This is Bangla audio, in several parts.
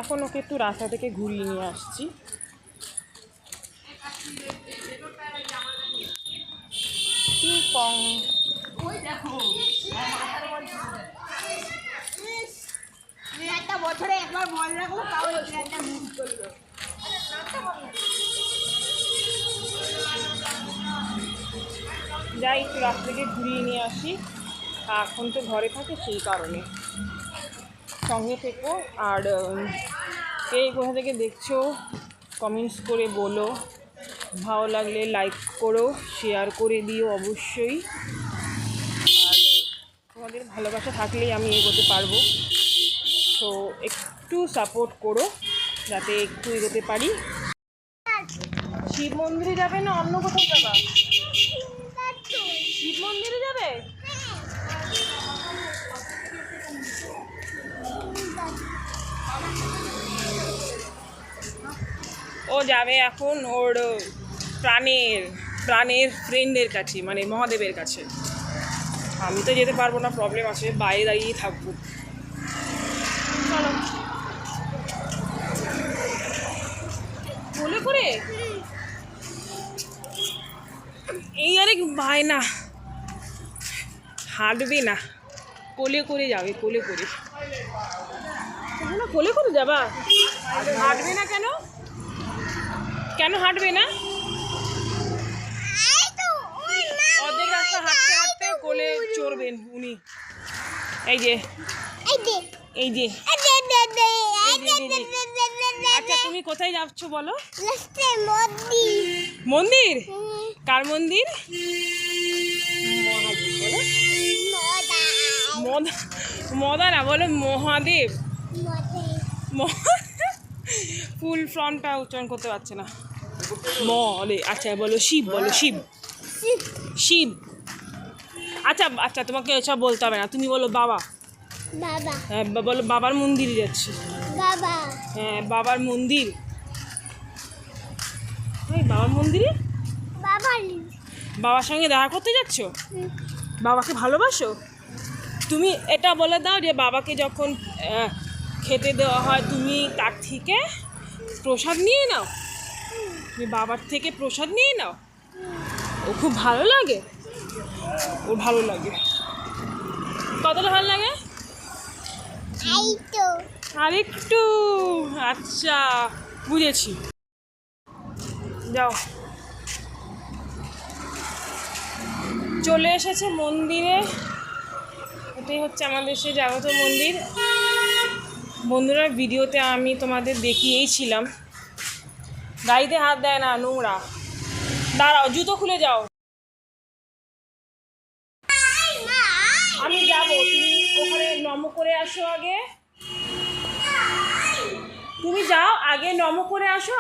এখন ওকে একটু রাস্তা থেকে ঘুরিয়ে নিয়ে আসছি। বছরে একবার বল রাখলো তাও একটা মিস করলো। যাই একটু রাস্তা থেকে ঘুরিয়ে নিয়ে আসি। এখন তো ঘরে থাকে, সেই কারণে সঙ্গে থেকো। আর কে কোথা থেকে দেখছো কমেন্টস করে বলো। ভালো লাগলে লাইক করো, শেয়ার করে দিও অবশ্যই। আর তোমাদের ভালোবাসা থাকলেই আমি এগোতে পারবো। তো একটু সাপোর্ট করো যাতে একটু এগোতে পারি। শিব মন্দিরে যাবে না অন্য কোথাও যাবা? শিব মন্দিরে যাবে? ও যাবে এখন ওর প্রাণের ফ্রেন্ডের কাছে, মানে মহাদেবের কাছে। আমি তো যেতে পারবো না, প্রবলেম আছে, বাইরে দাঁড়িয়েই থাকবো। চলো বলে করে এই আরে বায়না, হাঁটবে না, কোলে করে যাবে, কোলে করে। কোলে করে যাবা? হাঁটবে না কেন? কেন হাঁটবে না? অর্ধেক রাস্তা হাঁটতে হাঁটতে কোলে চড়বেন উনি। এই যে এই যে আচ্ছা তুমি কোথায় যাচ্ছ বলো? মন্দির? কার মন্দির? মদা না, বলো মহাদেব। ফুল ফর্মটা উচ্চারণ করতে পারছে না। আচ্ছা বলো শিব, বলো শিব। শিব। আচ্ছা আচ্ছা, তোমাকে এসব বলতে হবে না, তুমি বলো বাবা। হ্যাঁ বলো বাবার মন্দিরে যাচ্ছি। হ্যাঁ বাবার মন্দির। বাবার মন্দিরে বাবার সঙ্গে দেখা করতে যাচ্ছ? বাবাকে ভালোবাসো? তুমি এটা বলে দাও যে বাবাকে যখন খেতে দেওয়া হয় তুমি তার থেকে প্রসাদ নিয়ে নাও। তুমি বাবার থেকে প্রসাদ নিয়ে নাও। ও খুব ভালো লাগে, ও ভালো লাগে। কতটা ভালো লাগে? আরেকটু। আচ্ছা বুঝেছি, যাও। চলে এসেছে মন্দিরে। এটাই হচ্ছে আমাদের সেই জাগ্রত মন্দির। বন্ধুরা ভিডিওতে আমি তোমাদের দেখিয়েছিলাম। গাড়িতে হাত দেয় না, নোংরা। দাঁড়াও, জুতো খুলে যাও। আমি যাবো, তুমি ওখানে নম করে আসো আগে। তুমি যাও আগে, নম করে আসো,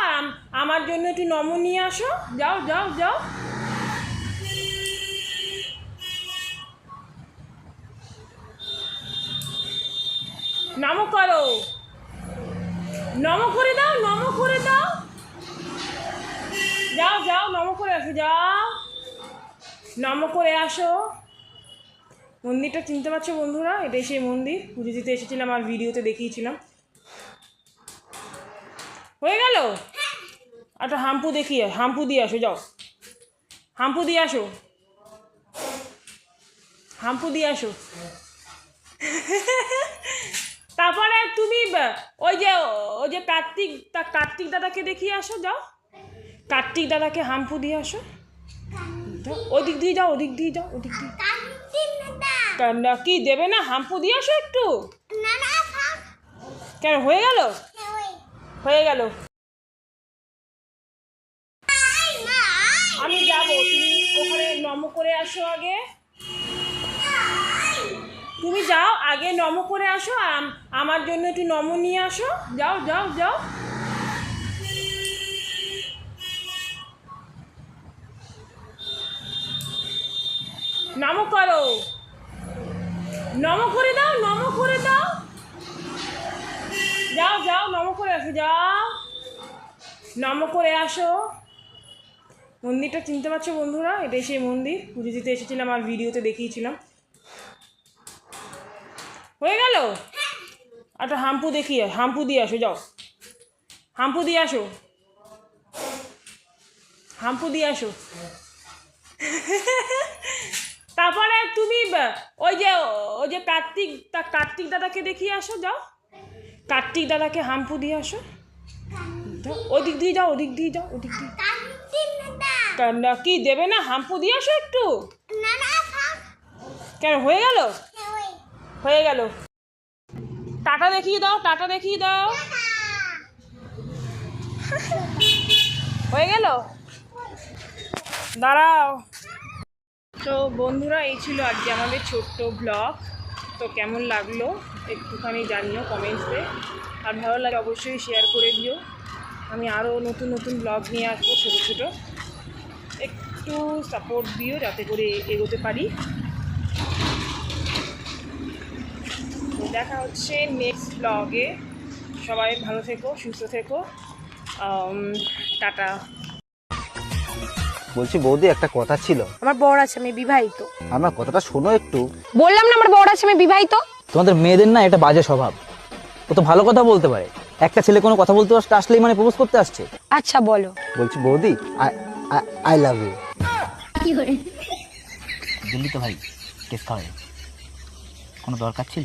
আমার জন্য একটু নম নিয়ে আসো। যাও যাও যাও। নম করো, নম করে দাও, নম করে দাও। যাও যাও, নম করে আসো, যাও নম করে আসো। মন্দিরটা চিনতে পারছো বন্ধুরা? এটাই সেই মন্দির, পুজো দিতে এসেছিলাম আর ভিডিওতে দেখিয়েছিলাম। হয়ে গেল? একটা হাম্পু দেখিয়ে, হাম্পু দিয়ে আসো, যাও হাম্পু দিয়ে আসো, হাম্পু দিয়ে আসো। তারপরে তুমি ওই যে কার্তিক দাদাকে দেখিয়ে আসো, যাও কার্তিক দাদাকে হাম্পু দিয়ে আসো। ওদিক দিয়ে যাও, ওদিক দিয়ে যাও, ওদিক দিয়ে। কি দেবে না? হাম্পু দিয়ে আসো একটু। কেন, হয়ে গেল? হয়ে গেল। আমি যাবো, তুমি ওখানে নম করে আসো আগে। তুমি যাও আগে, নম করে আসো, আমার জন্য একটু নম নিয়ে আসো। যাও যাও যাও। নম করো, নম করে দাও, নম করে দাও। যাও যাও, নম করে আসো, যাও নম করে আসো। মন্দিরটা চিনতে পারছো বন্ধুরা? এটাই সেই মন্দির, পুজো দিতে এসেছিলাম আর ভিডিওতে দেখিয়েছিলাম। হয়ে গেল? একটা হাম্পু দেখিয়ে হাম্পু দিয়ে আসো, যাও হাম্পু দিয়ে আসো, হাম্পু দিয়ে আসো। তারপরে তুমি ওই যে কার্তিক দাদাকে দেখিয়ে আসো, যাও কার্তিক দাদাকে হাম্পু দিয়ে আসো, যাও ওদিক দিয়ে যাও, ওদিক দিয়ে যাও, ওদিক দিয়ে। কি দেবে না, হাম্পু দিয়ে আসো একটু। কেন হয়ে গেল, হয়ে গেল। টাটা দেখিয়ে দাও, টাটা দেখিয়ে দাও, হয়ে গেল, দাঁড়াও। তো বন্ধুরা, এই ছিল আজকে আমাদের ছোট্ট ব্লগ। তো কেমন লাগলো একটুখানি জানিও কমেন্টসে, আর ভালো লাগে অবশ্যই শেয়ার করে দিও। আমি আরও নতুন নতুন ব্লগ নিয়ে আসবো, ছোটো ছোটো, একটু সাপোর্ট দিও যাতে করে এগোতে পারি। তো দেখা হচ্ছে নেক্সট ব্লগে। সবাই ভালো থেকো, সুস্থ থেকো, টাটা। বলছি বৌদি, একটা কথা ছিল। আমার বর আছে, আমি বিবাহিত। আমার কথাটা শোনো একটু। বললাম না আমার বর আছে, আমি বিবাহিত। তোমাদের মেয়েদের না এটা বাজে স্বভাব। ও তো ভালো কথা বলতে পারে, একটা ছেলে কোনো কথা বলতে আসলেই মানে প্রপোজ করতে আসছে। আচ্ছা বলো। বলছি বৌদি, আই লাভ ইউ। দিল্লি তো ভাই কেস খাওয়াই, কোনো দরকার ছিল?